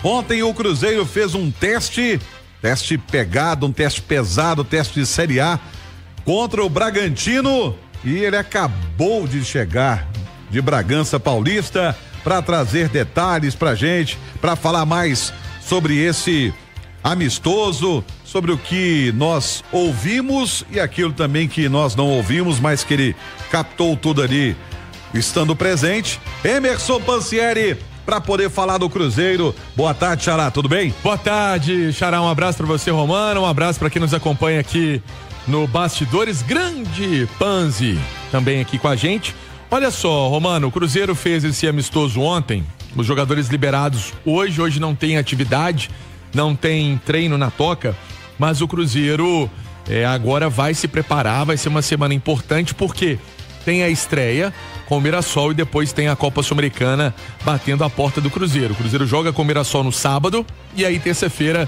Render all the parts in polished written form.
Ontem o Cruzeiro fez um teste pegado, um teste pesado, teste de Série A contra o Bragantino e ele acabou de chegar de Bragança Paulista para trazer detalhes pra gente, para falar mais sobre esse amistoso, sobre o que nós ouvimos e aquilo também que nós não ouvimos, mas que ele captou tudo ali estando presente. Emerson Pansieri, para poder falar do Cruzeiro. Boa tarde, Xará, tudo bem? Boa tarde, Xará, um abraço para você, Romano, um abraço para quem nos acompanha aqui no Bastidores. Grande Panzi também aqui com a gente. Olha só, Romano, o Cruzeiro fez esse amistoso ontem, os jogadores liberados hoje não tem atividade, não tem treino na toca, mas o Cruzeiro agora vai se preparar, vai ser uma semana importante porque tem a estreia com o Mirassol e depois tem a Copa Sul-Americana batendo a porta do Cruzeiro. O Cruzeiro joga com o Mirassol no sábado e aí terça-feira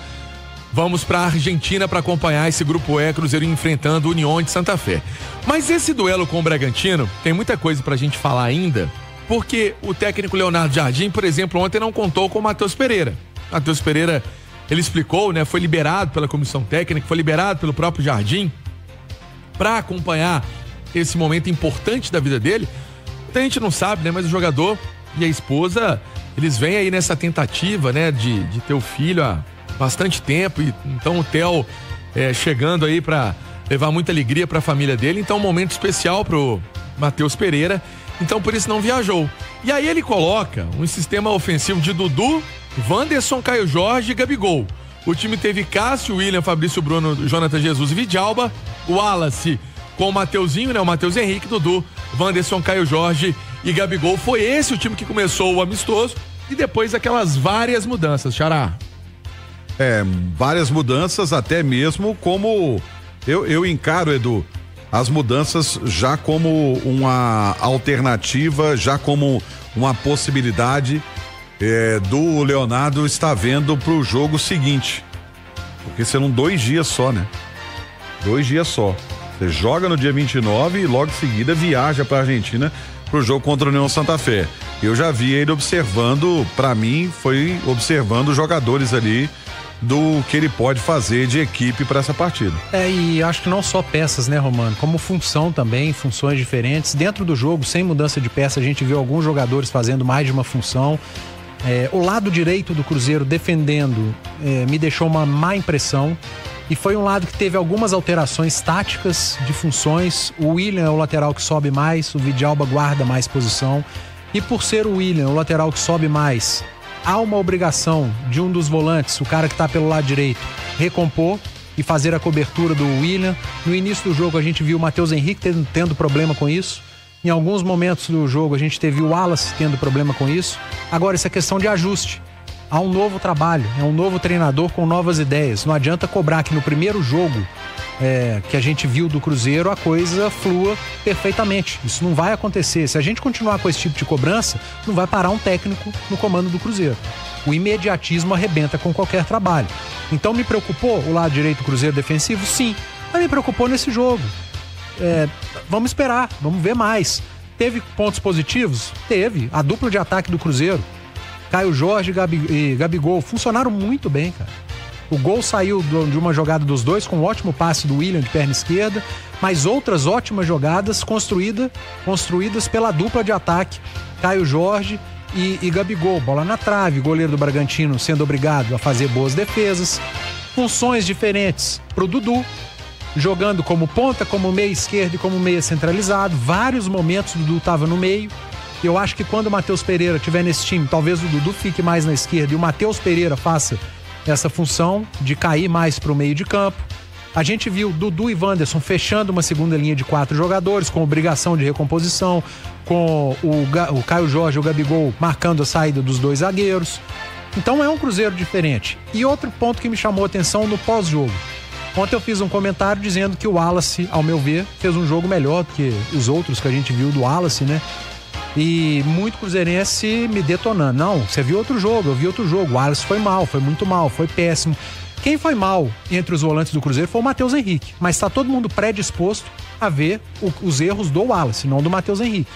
vamos para a Argentina para acompanhar esse grupo E, Cruzeiro enfrentando o União de Santa Fé. Mas esse duelo com o Bragantino tem muita coisa pra gente falar ainda, porque o técnico Leonardo Jardim, por exemplo, ontem não contou com o Matheus Pereira. Matheus Pereira, ele explicou, né, foi liberado pela comissão técnica, foi liberado pelo próprio Jardim para acompanhar esse momento importante da vida dele. A gente não sabe, né? Mas o jogador e a esposa, eles vêm aí nessa tentativa, né? De ter o filho há bastante tempo. E então o Theo chegando aí para levar muita alegria para a família dele. Então um momento especial pro Matheus Pereira. Então por isso não viajou. E aí ele coloca um sistema ofensivo de Dudu, Wanderson, Caio Jorge e Gabigol. O time teve Cássio, William, Fabrício Bruno, Jonathan Jesus e Vidalba. O Wallace com o Mateuzinho, né? O Matheus Henrique, Dudu, Wanderson, Caio Jorge e Gabigol. Foi esse o time que começou o amistoso e depois aquelas várias mudanças, Xará. Várias mudanças, até mesmo como eu encaro, Edu, as mudanças já como uma alternativa, já como uma possibilidade do Leonardo estar vendo pro jogo seguinte, porque serão 2 dias só, né? 2 dias só. Você joga no dia 29 e logo em seguida viaja para a Argentina pro jogo contra o União Santa Fé. Eu já vi ele observando, para mim, foi observando os jogadores ali do que ele pode fazer de equipe para essa partida. E acho que não só peças, né, Romano? Como função também, funções diferentes. Dentro do jogo, sem mudança de peça, a gente viu alguns jogadores fazendo mais de uma função. O lado direito do Cruzeiro defendendo me deixou uma má impressão. E foi um lado que teve algumas alterações táticas de funções. O William é o lateral que sobe mais, o Vidalba guarda mais posição. E por ser o William o lateral que sobe mais, há uma obrigação de um dos volantes, o cara que está pelo lado direito, recompor e fazer a cobertura do William. No início do jogo a gente viu o Matheus Henrique tendo problema com isso. Em alguns momentos do jogo a gente teve o Wallace tendo problema com isso. Agora isso é questão de ajuste. Há um novo trabalho, é um novo treinador com novas ideias. Não adianta cobrar que no primeiro jogo que a gente viu do Cruzeiro a coisa flua perfeitamente. Isso não vai acontecer. Se a gente continuar com esse tipo de cobrança, não vai parar um técnico no comando do Cruzeiro. O imediatismo arrebenta com qualquer trabalho. Então me preocupou o lado direito do Cruzeiro defensivo? Sim. Mas me preocupou nesse jogo. Vamos esperar, vamos ver mais. Teve pontos positivos? Teve. A dupla de ataque do Cruzeiro, Caio Jorge e Gabigol, funcionaram muito bem, cara. O gol saiu de uma jogada dos dois, com um ótimo passe do William de perna esquerda, mas outras ótimas jogadas construídas pela dupla de ataque, Caio Jorge e Gabigol. Bola na trave, goleiro do Bragantino sendo obrigado a fazer boas defesas. Funções diferentes pro Dudu, jogando como ponta, como meia esquerda e como meia centralizado. Vários momentos o Dudu estava no meio. Eu acho que quando o Matheus Pereira estiver nesse time, talvez o Dudu fique mais na esquerda e o Matheus Pereira faça essa função de cair mais para o meio de campo. A gente viu Dudu e Wanderson fechando uma segunda linha de 4 jogadores, com obrigação de recomposição, com o Caio Jorge e o Gabigol marcando a saída dos 2 zagueiros. Então é um Cruzeiro diferente. E outro ponto que me chamou a atenção no pós-jogo. Ontem eu fiz um comentário dizendo que o Wallace, ao meu ver, fez um jogo melhor do que os outros que a gente viu do Wallace, né? E muito cruzeirense me detonando. Não, você viu outro jogo, eu vi outro jogo. O Wallace foi mal, foi muito mal, foi péssimo. Quem foi mal entre os volantes do Cruzeiro foi o Matheus Henrique. Mas está todo mundo predisposto a ver os erros do Wallace, não do Matheus Henrique.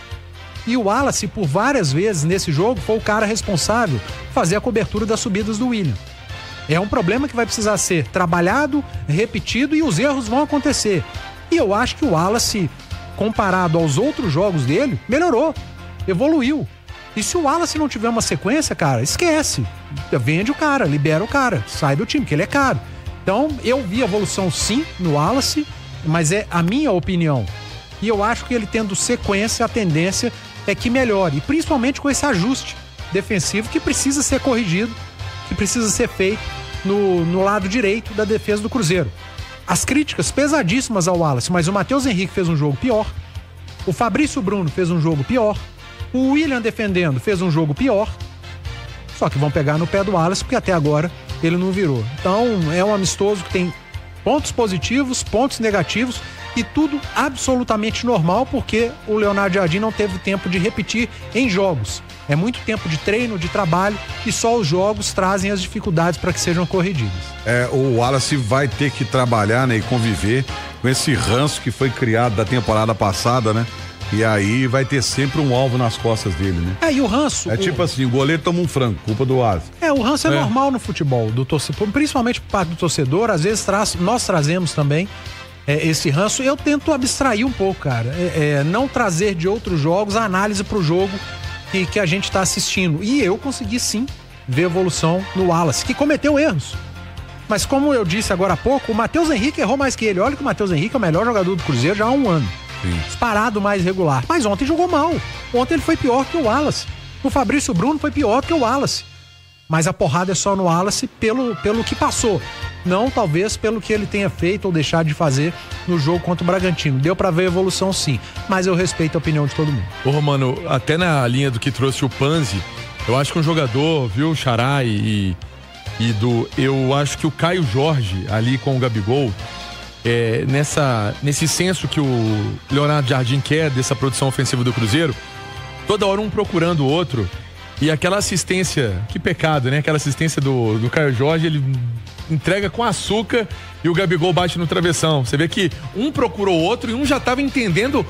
E o Wallace, por várias vezes nesse jogo, foi o cara responsável por fazer a cobertura das subidas do William. É um problema que vai precisar ser trabalhado, repetido e os erros vão acontecer. E eu acho que o Wallace, comparado aos outros jogos dele, melhorou, evoluiu. E se o Wallace não tiver uma sequência, cara, esquece. Vende o cara, libera o cara, sai do time, que ele é caro. Então, eu vi evolução sim no Wallace, mas é a minha opinião. E eu acho que ele tendo sequência, a tendência é que melhore. E principalmente com esse ajuste defensivo que precisa ser corrigido, que precisa ser feito no lado direito da defesa do Cruzeiro. As críticas pesadíssimas ao Wallace, mas o Matheus Henrique fez um jogo pior. O Fabrício Bruno fez um jogo pior. O William defendendo fez um jogo pior. Só que vão pegar no pé do Wallace, porque até agora ele não virou. Então é um amistoso que tem pontos positivos, pontos negativos e tudo absolutamente normal, porque o Leonardo Jardim não teve tempo de repetir em jogos. É muito tempo de treino, de trabalho, e só os jogos trazem as dificuldades para que sejam corrigidas. O Wallace vai ter que trabalhar, né, e conviver com esse ranço que foi criado da temporada passada, né? E aí vai ter sempre um alvo nas costas dele, né? E o ranço... tipo assim, o goleiro toma um frango, culpa do Wallace. O ranço é normal no futebol, do torcedor, principalmente por parte do torcedor, às vezes nós trazemos também esse ranço. Eu tento abstrair um pouco, cara, não trazer de outros jogos a análise pro jogo que a gente tá assistindo. E eu consegui sim ver evolução no Wallace, que cometeu erros. Mas como eu disse agora há pouco, o Matheus Henrique errou mais que ele. Olha que o Matheus Henrique é o melhor jogador do Cruzeiro já há um ano. Sim. Disparado mais regular. Mas ontem jogou mal. Ontem ele foi pior que o Wallace. O Fabrício Bruno foi pior que o Wallace. Mas a porrada é só no Wallace pelo que passou. Não talvez pelo que ele tenha feito ou deixado de fazer no jogo contra o Bragantino. Deu pra ver a evolução sim, mas eu respeito a opinião de todo mundo. Ô Romano, até na linha do que trouxe o Panzi, eu acho que um jogador, viu, Xará eu acho que o Caio Jorge ali com o Gabigol, nesse senso que o Leonardo Jardim quer dessa produção ofensiva do Cruzeiro, toda hora um procurando o outro, e aquela assistência, que pecado, né? Aquela assistência do Caio Jorge, ele entrega com açúcar e o Gabigol bate no travessão. Você vê que um procurou o outro e um já estava entendendo.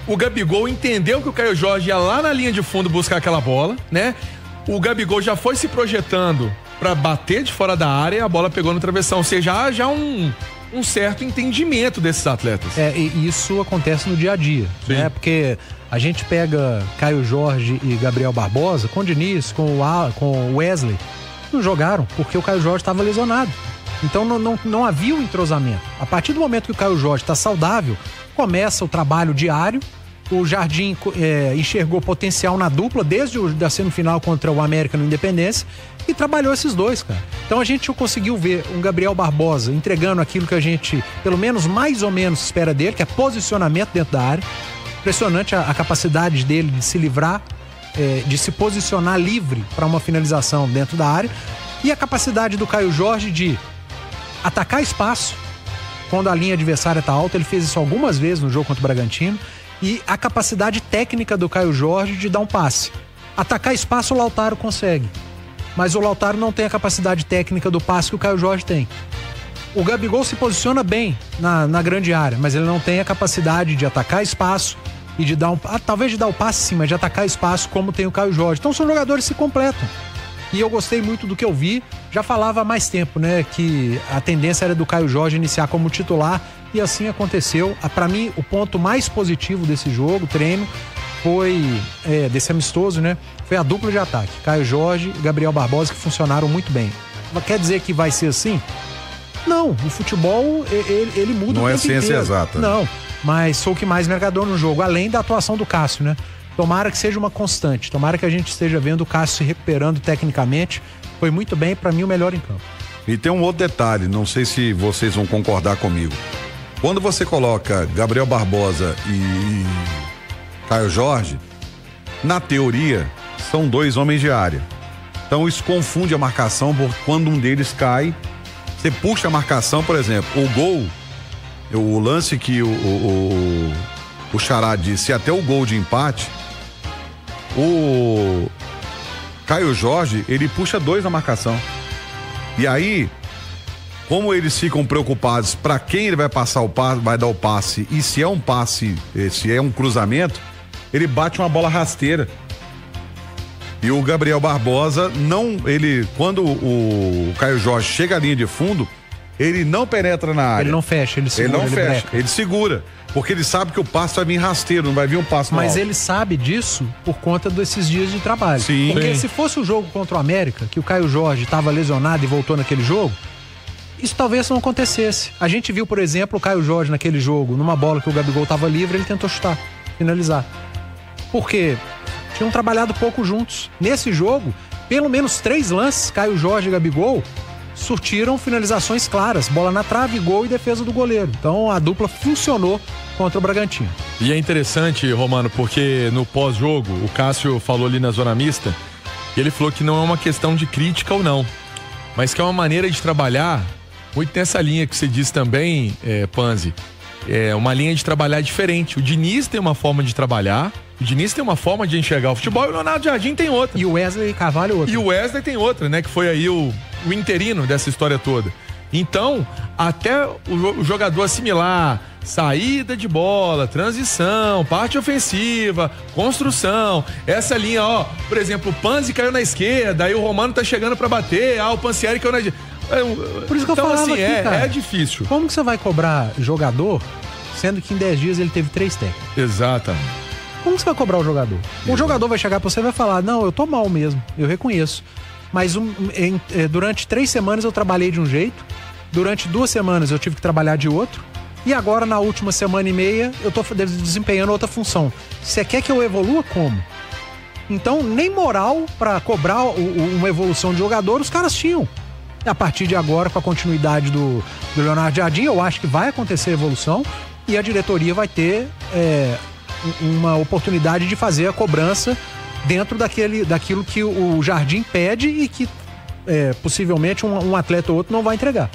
O Gabigol entendeu que o Caio Jorge ia lá na linha de fundo buscar aquela bola, né? O Gabigol já foi se projetando para bater de fora da área e a bola pegou no travessão. Ou seja, há já um certo entendimento desses atletas. E isso acontece no dia a dia, né? Porque a gente pega Caio Jorge e Gabriel Barbosa com o Diniz, com o Wesley, não jogaram porque o Caio Jorge estava lesionado. Então não havia um entrosamento. A partir do momento que o Caio Jorge está saudável, começa o trabalho diário. O Jardim enxergou potencial na dupla desde a semifinal contra o América no Independência e trabalhou esses dois, cara. Então a gente conseguiu ver um Gabriel Barbosa entregando aquilo que a gente, pelo menos mais ou menos, espera dele, que é posicionamento dentro da área. Impressionante a capacidade dele de se livrar, de se posicionar livre para uma finalização dentro da área, e a capacidade do Caio Jorge de atacar espaço quando a linha adversária está alta. Ele fez isso algumas vezes no jogo contra o Bragantino. E a capacidade técnica do Caio Jorge de dar um passe. Atacar espaço o Lautaro consegue, mas o Lautaro não tem a capacidade técnica do passe que o Caio Jorge tem. O Gabigol se posiciona bem na grande área, mas ele não tem a capacidade de atacar espaço e de dar talvez de dar o passe sim, mas de atacar espaço como tem o Caio Jorge. Então são jogadores que se completam. E eu gostei muito do que eu vi. Já falava há mais tempo, né, que a tendência era do Caio Jorge iniciar como titular, e assim aconteceu. Para mim, o ponto mais positivo desse jogo, treino, foi desse amistoso, né, foi a dupla de ataque, Caio Jorge e Gabriel Barbosa, que funcionaram muito bem. Quer dizer que vai ser assim? Não, o futebol ele muda. Não é ciência exata. Não, mas sou o que mais me agradou no jogo, além da atuação do Cássio, né? Tomara que seja uma constante, tomara que a gente esteja vendo o Cássio se recuperando tecnicamente. Foi muito bem, para mim o melhor em campo. E tem um outro detalhe, não sei se vocês vão concordar comigo. Quando você coloca Gabriel Barbosa e Caio Jorge, na teoria, são dois homens de área. Então isso confunde a marcação, porque quando um deles cai, você puxa a marcação, por exemplo, o gol, o lance que o Xará disse, até o gol de empate, o Caio Jorge, ele puxa dois na marcação. E aí, como eles ficam preocupados para quem ele vai passar o passe, vai dar o passe, e se é um passe, se é um cruzamento, ele bate uma bola rasteira. E o Gabriel Barbosa quando o Caio Jorge chega à linha de fundo, ele não penetra na área. Ele não fecha, ele segura. Ele segura. Porque ele sabe que o passe vai vir rasteiro, não vai vir um passe no Mas alto. ele sabe disso por conta desses dias de trabalho. Sim. Porque Sim. se fosse o jogo contra o América, que o Caio Jorge estava lesionado e voltou naquele jogo, isso talvez não acontecesse. A gente viu, por exemplo, o Caio Jorge naquele jogo, numa bola que o Gabigol estava livre, ele tentou chutar, finalizar. Por quê? Tinham trabalhado pouco juntos. Nesse jogo, pelo menos 3 lances, Caio Jorge e Gabigol, surtiram finalizações claras. Bola na trave, gol e defesa do goleiro. Então a dupla funcionou contra o Bragantino. E é interessante, Romano, porque no pós-jogo, o Cássio falou ali na zona mista, e ele falou que não é uma questão de crítica ou não, mas que é uma maneira de trabalhar muito nessa linha que você disse também, Panzi. É uma linha de trabalhar diferente. O Diniz tem uma forma de trabalhar, o Diniz tem uma forma de enxergar o futebol e o Leonardo Jardim tem outra. E o Wesley Carvalho outra. E o Wesley tem outra, né? Que foi aí o interino dessa história toda. Então, até o jogador assimilar saída de bola, transição, parte ofensiva, construção, essa linha, ó, por exemplo, o Panzi caiu na esquerda, aí o Romano tá chegando pra bater, o Pansieri caiu na direita. Por isso que eu falava assim, aqui, cara. é difícil. Como que você vai cobrar jogador, sendo que em 10 dias ele teve 3 técnicos? Exatamente. Como que você vai cobrar o jogador? O jogador vai chegar pra você e vai falar, não, eu tô mal mesmo, eu reconheço. Mas durante 3 semanas eu trabalhei de um jeito, durante 2 semanas eu tive que trabalhar de outro, e agora na última semana e meia eu tô desempenhando outra função. Você quer que eu evolua como? Então, nem moral pra cobrar uma evolução de jogador os caras tinham. A partir de agora, com a continuidade do Leonardo Jardim, eu acho que vai acontecer a evolução e a diretoria vai ter uma oportunidade de fazer a cobrança dentro daquilo que o Jardim pede e que possivelmente um atleta ou outro não vai entregar.